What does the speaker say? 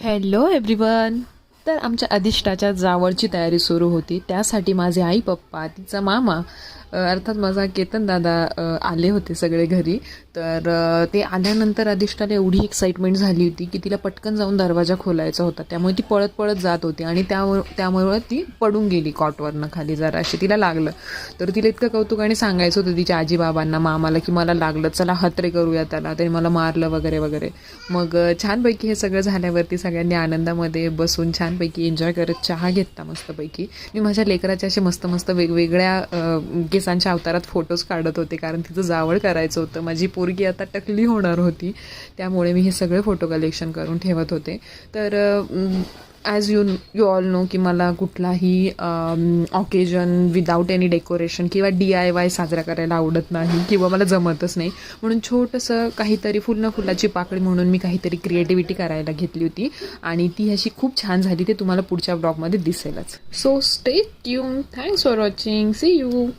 Hello everyone. तर आमच्या अधिष्ठाच्या जावळची तयारी सुरू होती. त्यासाठी माझे आई पप्पा, तिचा मामा, अर्थात माझा केतन दादा आले होते सगळे घरी. तर ते आल्यानंतर अधिष्ठाला एवढी एक्साइटमेंट झाली होती की तिला पटकन जाऊन दरवाजा खोलायचा होता. त्यामुळे ती पळत पळत जात होती आणि त्यामुळे ती पडून गेली कॉटवरनं खाली. जरा अशी तिला लागलं. तर तिला इतकं कौतुकाने सांगायचं होतं तिच्या आजीबाबांना, मामाला, की मला लागलं, चला हातरे करूया त्याला, त्याने मला मारलं वगैरे वगैरे. मग छानपैकी हे सगळं झाल्यावरती सगळ्यांनी आनंदामध्ये बसून छानपैकी एन्जॉय करत चहा घेतला मस्तपैकी. मी माझ्या लेकराचे असे मस्त मस्त वेगवेगळ्या केसांच्या अवतारात फोटोज काढत होते, कारण तिचं जावळ करायचं होतं. माझी पोरगी आता टकली होणार होती, त्यामुळे मी हे सगळे फोटो कलेक्शन करून ठेवत होते. तर ॲज यू ऑल नो की मला कुठलाही ऑकेजन विदाऊट एनी डेकोरेशन किंवा DIY साजरा करायला आवडत नाही किंवा मला जमतच नाही. म्हणून छोटंसं काहीतरी फुलाची पाकळी म्हणून मी काहीतरी क्रिएटिव्हिटी करायला घेतली होती आणि ती अशी खूप छान झाली. ते तुम्हाला पुढच्या ब्लॉगमध्ये दिसेलच. So stay tune. Thanks for watching. See you.